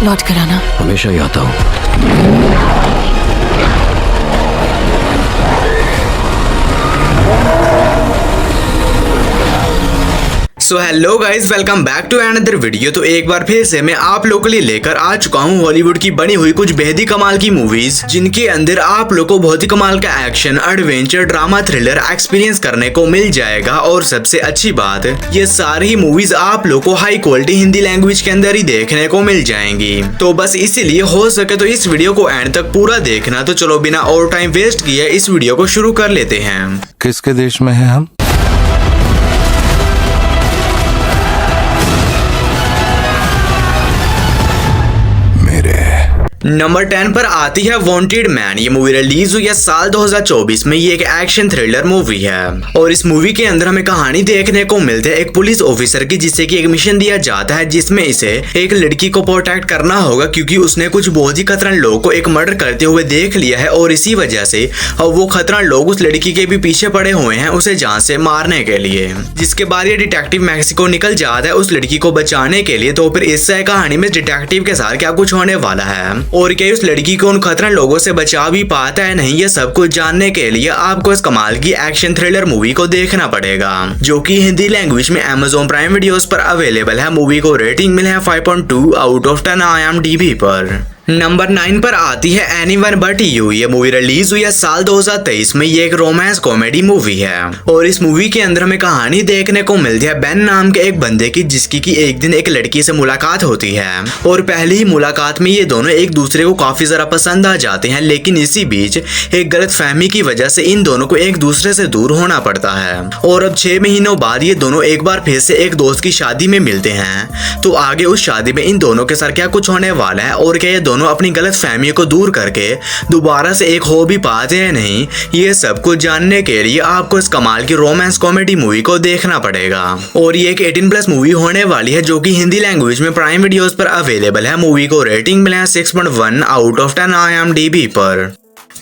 लौट कर आना। हमेशा ही आता हूँ। So hello guys, welcome back to another video. तो एक बार फिर से मैं आप लोगों के लिए लेकर आ चुका हूँ हॉलीवुड की बनी हुई कुछ बेहद ही कमाल की मूवीज, जिनके अंदर आप लोगों को बहुत ही कमाल का action, adventure, drama, thriller experience करने को मिल जाएगा। और सबसे अच्छी बात, ये सारी मूवीज आप लोगों को हाई क्वालिटी हिंदी लैंग्वेज के अंदर ही देखने को मिल जाएंगी। तो बस इसीलिए हो सके तो इस वीडियो को एंड तक पूरा देखना। तो चलो बिना और टाइम वेस्ट किए इस वीडियो को शुरू कर लेते हैं। किसके देश में है हम? नंबर 10 पर आती है वांटेड मैन। ये मूवी रिलीज हुई है साल 2024 में। ये एक एक्शन थ्रिलर मूवी है और इस मूवी के अंदर हमें कहानी देखने को मिलती है एक पुलिस ऑफिसर की, जिससे कि एक मिशन दिया जाता है जिसमें इसे एक लड़की को प्रोटेक्ट करना होगा, क्योंकि उसने कुछ बहुत ही खतरनाक लोगों को एक मर्डर करते हुए देख लिया है। और इसी वजह से अब वो खतरनाक लोग उस लड़की के भी पीछे पड़े हुए हैं उसे जान से मारने के लिए, जिसके बाद ये डिटेक्टिव मैक्सिको निकल जाता है उस लड़की को बचाने के लिए। तो फिर इससे कहानी में डिटेक्टिव के साथ क्या कुछ होने वाला है और क्या उस लड़की को उन खतरनाक लोगों से बचा भी पाता है नहीं, ये सब कुछ जानने के लिए आपको इस कमाल की एक्शन थ्रिलर मूवी को देखना पड़ेगा, जो कि हिंदी लैंग्वेज में Amazon प्राइम वीडियोस पर अवेलेबल है। मूवी को रेटिंग मिले है 5.2 आउट ऑफ 10 IMDb पर। नंबर 9 पर आती है एनीवन बट यू। ये मूवी रिलीज हुई है साल 2023 में। ये एक रोमांस कॉमेडी मूवी है और इस मूवी के अंदर हमें कहानी देखने को मिलती है बेन नाम के एक बंदे की, जिसकी की एक दिन एक लड़की से मुलाकात होती है और पहली ही मुलाकात में ये दोनों एक दूसरे को काफी जरा पसंद आ जाते हैं। लेकिन इसी बीच एक गलत फहमी की वजह से इन दोनों को एक दूसरे से दूर होना पड़ता है और अब 6 महीनों बाद ये दोनों एक बार फिर से एक दोस्त की शादी में मिलते हैं। तो आगे उस शादी में इन दोनों के साथ क्या कुछ होने वाला है और क्या ये दोनों अपनी गलत फहमी को दूर करके दोबारा से एक हो भी पाते हैं नहीं, ये सब कुछ जानने के लिए आपको इस कमाल की रोमांस कॉमेडी मूवी को देखना पड़ेगा। और ये एक 18+ मूवी होने वाली है, जो कि हिंदी लैंग्वेज में प्राइम वीडियोस पर अवेलेबल है। मूवी को रेटिंग मिला है 6.1 आउट ऑफ 10 IMDb पर।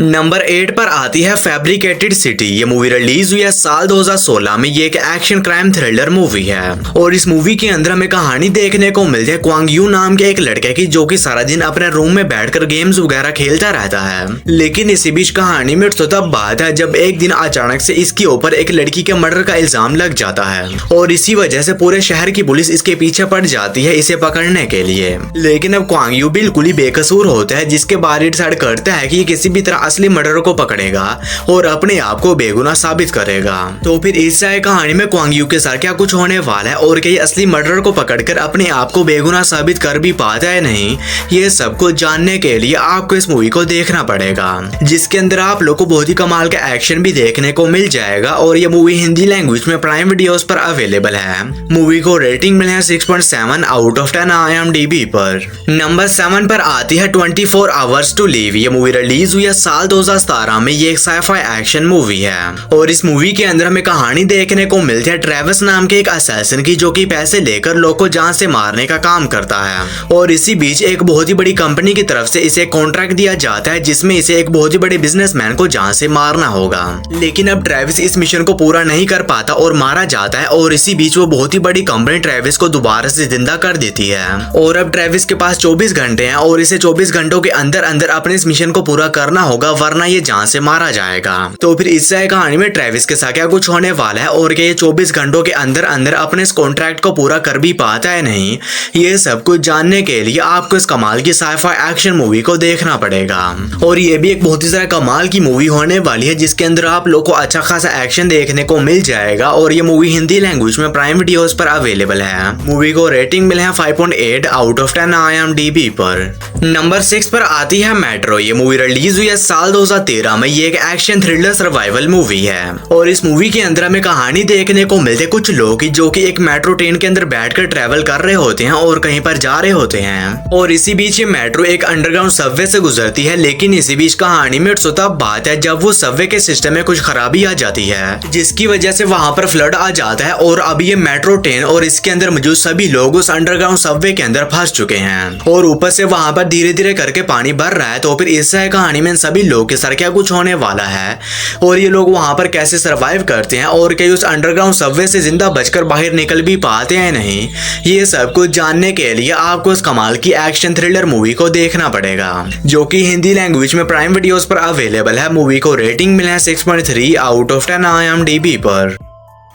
नंबर 8 पर आती है फैब्रिकेटेड सिटी। ये मूवी रिलीज हुई है साल 2016 में। ये एक एक्शन क्राइम थ्रिलर मूवी है और इस मूवी के अंदर हमें कहानी देखने को मिलती है क्वांग यू नाम के एक लड़के की, जो कि सारा दिन अपने रूम में बैठकर गेम्स वगैरह खेलता रहता है। लेकिन इसी बीच कहानी में तो तब बात है जब एक दिन अचानक से इसके ऊपर एक लड़की के मर्डर का इल्जाम लग जाता है और इसी वजह से पूरे शहर की पुलिस इसके पीछे पड़ जाती है इसे पकड़ने के लिए। लेकिन अब क्वांग यू बिल्कुल ही बेकसूर होता है, जिसके बाद डिसाइड करता है कि किसी भी तरह असली मर्डर को पकड़ेगा और अपने आप को बेगुनाह साबित करेगा। तो फिर इस कहानी में क्वांग यू के साथ क्या कुछ होने वाला है और क्या असली मर्डर को पकड़कर अपने आप को बेगुनाह साबित कर भी पाता है नहीं, ये सब कुछ जानने के लिए आपको इस मूवी को देखना पड़ेगा, जिसके अंदर आप लोग को बहुत ही कमाल का एक्शन भी देखने को मिल जाएगा। और ये मूवी हिंदी लैंग्वेज में प्राइम वीडियोस पर अवेलेबल है। मूवी को रेटिंग मिले है 6.7 आउट ऑफ 10 IMDb पर। नंबर 7 पर आती है 24 आवर्स टू लिव। ये मूवी रिलीज हुई है साल 2017 में। ये एक साइफाई एक्शन मूवी है और इस मूवी के अंदर हमें कहानी देखने को मिलती है ट्रेविस नाम के एक असैसिन की, जो कि पैसे लेकर लोग को जान से मारने का काम करता है। और इसी बीच एक बहुत ही बड़ी कंपनी की तरफ से इसे कॉन्ट्रैक्ट दिया जाता है, जिसमें इसे एक बहुत ही बड़े बिजनेसमैन को जान से मारना होगा। लेकिन अब ट्रेविस इस मिशन को पूरा नहीं कर पाता और मारा जाता है और इसी बीच वो बहुत ही बड़ी कंपनी ट्रेविस को दोबारा से जिंदा कर देती है। और अब ट्रेविस के पास 24 घंटे हैं और इसे 24 घंटों के अंदर अंदर अपने इस मिशन को पूरा करना होगा, वरना ये जान से मारा जाएगा। तो फिर इस कहानी में ट्रेविस के साथ क्या कुछ होने वाला है और क्या ये 24 घंटों के अंदर अंदर अपने इस कॉन्ट्रैक्ट को पूरा कर भी पाता है नहीं, ये सब कुछ जानने के लिए आपको इस कमाल की साइफाई एक्शन मूवी को देखना पड़ेगा। और ये भी एक बहुत ही ज्यादा कमाल की मूवी होने वाली है, जिसके अंदर आप लोग को अच्छा खासा एक्शन देखने को मिल जाएगा। और ये मूवी हिंदी लैंग्वेज में प्राइम वीडियोस पर अवेलेबल है। मूवी को रेटिंग मिले है 5.8 आउट ऑफ 10 IMDb पर। नंबर 6 पर आती है मेट्रो। ये मूवी रिलीज हुई है साल 2013 में। ये एक एक्शन थ्रिलर सर्वाइवल मूवी है और इस मूवी के अंदर हमें कहानी देखने को मिलते कुछ लोग जो कि एक मेट्रो ट्रेन के अंदर बैठकर ट्रेवल कर रहे होते हैं और कहीं पर जा रहे होते हैं। और इसी बीच ये मेट्रो एक अंडरग्राउंड सबवे से गुजरती है। लेकिन इसी बीच कहानी में तब बात है जब वो सबवे के सिस्टम में कुछ खराबी आ जाती है, जिसकी वजह से वहां पर फ्लड आ जाता है और अब ये मेट्रो ट्रेन और इसके अंदर मौजूद सभी लोग उस अंडरग्राउंड सबवे के अंदर फंस चुके हैं और ऊपर से वहां पर धीरे धीरे करके पानी भर रहा है। तो फिर इस कहानी में सभी लोग के साथ क्या कुछ होने वाला है और ये लोग वहां पर कैसे सरवाइव करते हैं और कई उस अंडरग्राउंड सबवे से जिंदा बचकर बाहर निकल भी पाते हैं नहीं, ये सब कुछ जानने के लिए आपको इस कमाल की एक्शन थ्रिलर मूवी को देखना पड़ेगा, जो कि हिंदी लैंग्वेज में प्राइम वीडियोस पर अवेलेबल है। मूवी को रेटिंग मिला है 6.3 आउट ऑफ 10 IMDb पर।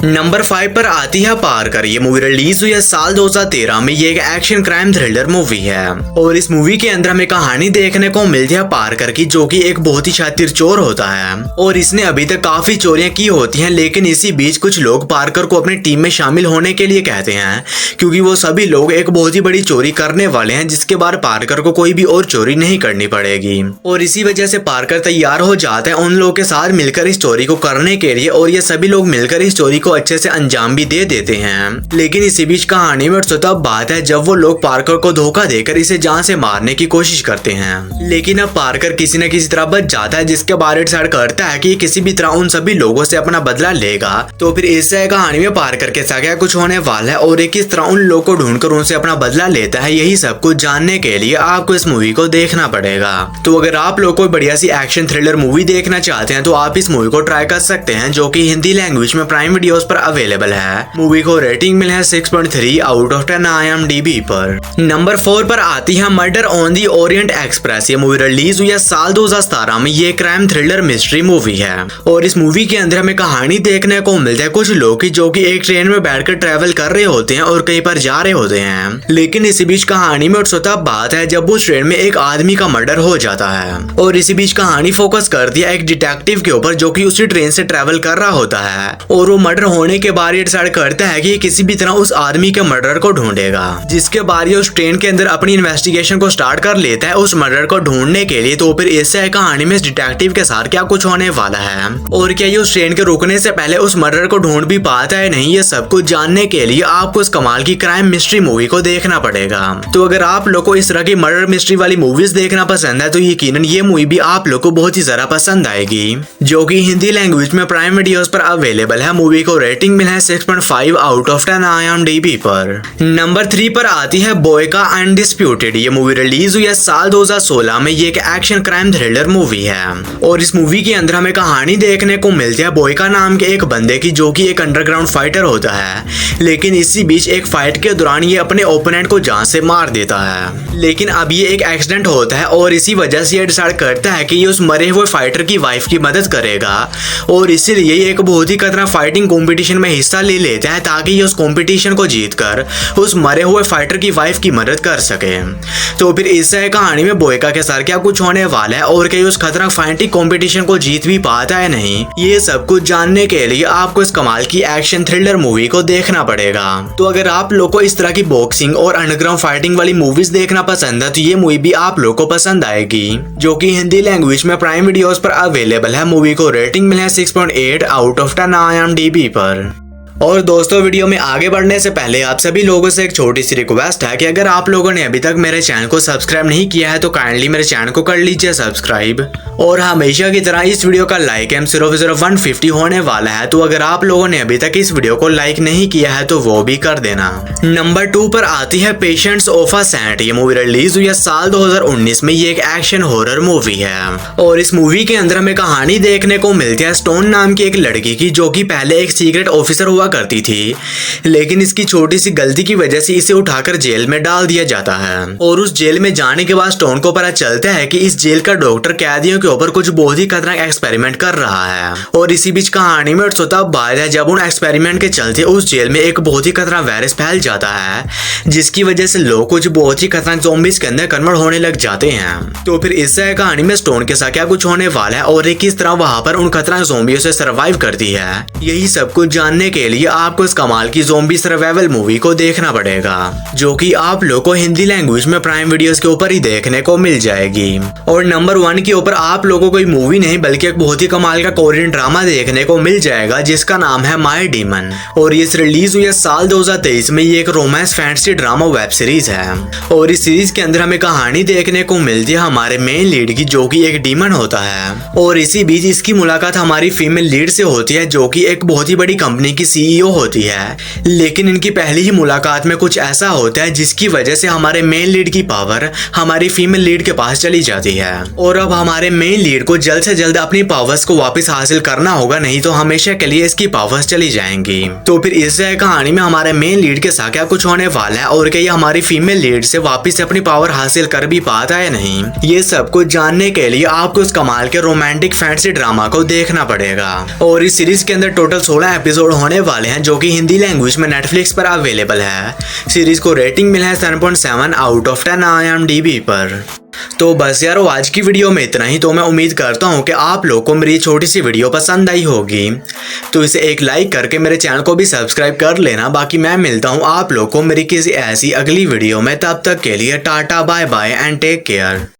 नंबर 5 पर आती है पार्कर। ये मूवी रिलीज हुई है साल 2013 में। ये एक एक्शन क्राइम थ्रिलर मूवी है और इस मूवी के अंदर हमें कहानी देखने को मिलती है पार्कर की, जो कि एक बहुत ही शातिर चोर होता है और इसने अभी तक काफी चोरियां की होती हैं, लेकिन इसी बीच कुछ लोग पार्कर को अपनी टीम में शामिल होने के लिए कहते हैं, क्योंकि वो सभी लोग एक बहुत ही बड़ी चोरी करने वाले हैं, जिसके बाद पार्कर को कोई भी और चोरी नहीं करनी पड़ेगी। और इसी वजह से पार्कर तैयार हो जाता है उन लोगों के साथ मिलकर इस चोरी को करने के लिए, और ये सभी लोग मिलकर इस चोरी को अच्छे से अंजाम भी दे देते हैं। लेकिन इसी बीच कहानी में तब बात है जब वो लोग पार्कर को धोखा देकर इसे जान से मारने की कोशिश करते हैं, लेकिन अब पार्कर किसी न किसी तरह बच जाता है, जिसके बाद डिसाइड करता है कि किसी भी तरह उन सभी लोगों से अपना बदला लेगा। तो फिर इससे कहानी में पार्कर के साथ क्या कुछ होने वाला है और किस तरह उन लोगों को ढूंढकर उनसे अपना बदला लेता है, यही सब कुछ जानने के लिए आपको इस मूवी को देखना पड़ेगा। तो अगर आप लोग कोई बढ़िया सी एक्शन थ्रिलर मूवी देखना चाहते हैं तो आप इस मूवी को ट्राई कर सकते हैं, जो कि हिंदी लैंग्वेज में प्राइम वीडियोस पर अवेलेबल है। मूवी को रेटिंग मिला है 6.3 आउट ऑफ 10 IMDb पर। नंबर 4 पर आती है murder on the Orient express. ये मूवी रिलीज हुई है साल 2017 में। ये क्राइम थ्रिलर मिस्ट्री मूवी है और इस मूवी के अंदर हमें कहानी देखने को मिलता है कुछ लोग की, जो कि एक ट्रेन में बैठकर ट्रेवल कर रहे होते हैं और कहीं पर जा रहे होते हैं, लेकिन इसी बीच कहानी में तब बात है जब उस ट्रेन में एक आदमी का मर्डर हो जाता है। और इसी बीच कहानी फोकस कर दिया एक डिटेक्टिव के ऊपर, जो कि उसी ट्रेन से ट्रेवल कर रहा होता है और वो मर्डर होने के बाद डिसाइड करता है कि किसी भी तरह उस आदमी के मर्डर को ढूंढेगा, जिसके बाद ये उस ट्रेन के अंदर अपनी इन्वेस्टिगेशन को स्टार्ट कर लेता है उस मर्डर को ढूंढने के लिए। तो फिर इससे कहानी में इस डिटेक्टिव के साथ क्या कुछ होने वाला है और क्या ये उस ट्रेन के रुकने से पहले उस मर्डर को ढूंढ भी पाता है नहीं, ये सब कुछ जानने के लिए आपको इस कमाल की क्राइम मिस्ट्री मूवी को देखना पड़ेगा। तो अगर आप लोग को इस तरह की मर्डर मिस्ट्री वाली मूवीज देखना पसंद है तो यकीनन ये मूवी भी आप लोग को बहुत ही ज्यादा पसंद आएगी, जो कि हिंदी लैंग्वेज में प्राइम वीडियोस पर अवेलेबल है। मूवी को रेटिंग मिला है 6.5 आउट ऑफ 10 IMDb पर। नंबर 3 पर आती है बोयका अनडिस्प्यूटेड। ये मूवी रिलीज हुई है साल 2016 में। ये एक एक्शन क्राइम थ्रिलर मूवी है और इस मूवी के अंदर हमें कहानी देखने को मिलती है बोयका नाम के एक बंदे की, जो कि एक अंडरग्राउंड फाइटर होता है, लेकिन इसी बीच एक फाइट के दौरान ये अपने ओपोनेंट को जान से मार देता है। लेकिन अब ये एक एक्सीडेंट होता है और इसी वजह से ये डिसाइड करता है कि ये उस मरे हुए फाइटर की वाइफ की मदद करेगा और इसीलिए ये एक बहुत ही खतरनाक फाइटिंग कंपटीशन में हिस्सा ले लेता है, ताकि ये उस कंपटीशन को जीतकर उस मरे हुए फाइटर की वाइफ की मदद कर सके। तो फिर इससे कहानी में बोयका के साथ क्या कुछ होने वाला है और कहीं उस खतरनाक फाइटिंग कंपटीशन को जीत भी पाता है नहीं, ये सब कुछ जानने के लिए आपको इस कमाल की एक्शन थ्रिलर मूवी को देखना पड़ेगा। तो अगर आप लोग को इस तरह की बॉक्सिंग और अंडरग्राउंड फाइटिंग वाली मूवीज देखना पसंद है तो ये मूवी भी आप लोग को पसंद आएगी, जो कि हिंदी लैंग्वेज में प्राइम वीडियोस पर अवेलेबल है। मूवी को रेटिंग मिला है 6.8 आउट ऑफ 10 IMDb पर। और दोस्तों, वीडियो में आगे बढ़ने से पहले आप सभी लोगों से एक छोटी सी रिक्वेस्ट है कि अगर आप लोगों ने अभी तक मेरे चैनल को सब्सक्राइब नहीं किया है तो काइंडली मेरे चैनल को कर लीजिए सब्सक्राइब। और हमेशा की तरह इस वीडियो का लाइक एम 150 होने वाला है, तो अगर आप लोगों ने अभी तक इस वीडियो को लाइक नहीं किया है तो वो भी कर देना। नंबर 2 पर आती है पेशेंट्स ऑफ अ सेंट। ये मूवी रिलीज हुई है साल 2019 में। ये एक एक्शन हॉरर मूवी है और इस मूवी के अंदर हमें कहानी देखने को मिलती है स्टोन नाम की एक लड़की की, जो कि पहले एक सीक्रेट ऑफिसर हुआ करती थी, लेकिन इसकी छोटी सी गलती की वजह से इसे उठाकर जेल में डाल दिया जाता है। और उस जेल में जाने के बाद स्टोन को पता चलता है कि इस जेल का डॉक्टर कैदियों के ऊपर कुछ बहुत ही खतरनाक एक्सपेरिमेंट कर रहा है। और इसी बीच कहानी में तब बात है जब उन एक्सपेरिमेंट के चलते उस जेल में एक बहुत ही खतरनाक वायरस फैल जाता है, जिसकी वजह से लोग कुछ बहुत ही खतरनाक ज़ॉम्बीज़ के अंदर कन्वर्ट होने लग जाते हैं। तो फिर इससे कहानी में स्टोन के साथ क्या कुछ होने वाला है और किस तरह वहां पर उन खतरनाक ज़ॉम्बियों से सर्वाइव करती है, यही सब कुछ जानने के लिए आपको इस कमाल की ज़ॉम्बी सर्वाइवल मूवी को देखना पड़ेगा, जो कि आप लोग को हिंदी लैंग्वेज में प्राइम वीडियोस के ऊपर ही देखने को मिल जाएगी। और नंबर 1 के ऊपर आप लोगों को कोई मूवी नहीं बल्कि एक बहुत ही कमाल का कोरियन ड्रामा देखने को मिल जाएगा, जिसका नाम है माय डीमन। और ये रिलीज हुई है साल 2023 में। ये एक romance fantasy drama web series है और इस सीरीज के अंदर हमें कहानी देखने को मिलती है हमारे मेन लीड की, जो कि एक डीमन होता है। और इसी बीच इसकी मुलाकात हमारी फीमेल लीड से होती है, जो कि एक बहुत ही बड़ी कंपनी की सीईओ होती है, लेकिन इनकी पहली ही मुलाकात में कुछ ऐसा होता है जिसकी वजह से हमारे मेन लीड की पावर हमारी फीमेल लीड के पास चली जाती है और अब हमारे मेन लीड को जल्द से जल्द अपनी पावर्स को वापस हासिल करना होगा, नहीं तो हमेशा के लिए इसकी पावर्स चली जाएंगी। तो फिर इस कहानी में हमारे मेन लीड के साथ क्या कुछ होने वाला है और क्या ये हमारी फीमेल लीड से वापस अपनी पावर हासिल कर भी पाता है नहीं, ये सब कुछ जानने के लिए आपको इस कमाल के रोमांटिक फैंटेसी ड्रामा को देखना पड़ेगा। और इस सीरीज के अंदर टोटल 16 एपिसोड होने वाले हैं जो कि हिंदी लैंग्वेज में नेटफ्लिक्स पर अवेलेबल है। सीरीज को रेटिंग मिला है 7.7 आउट ऑफ 10 IMDb पर। तो बस यारो आज की वीडियो में इतना ही। तो मैं उम्मीद करता हूँ कि आप लोग को मेरी छोटी सी वीडियो पसंद आई होगी, तो इसे एक लाइक करके मेरे चैनल को भी सब्सक्राइब कर लेना। बाकी मैं मिलता हूँ आप लोग को मेरी किसी ऐसी अगली वीडियो में, तब तक के लिए tata bye bye and take care.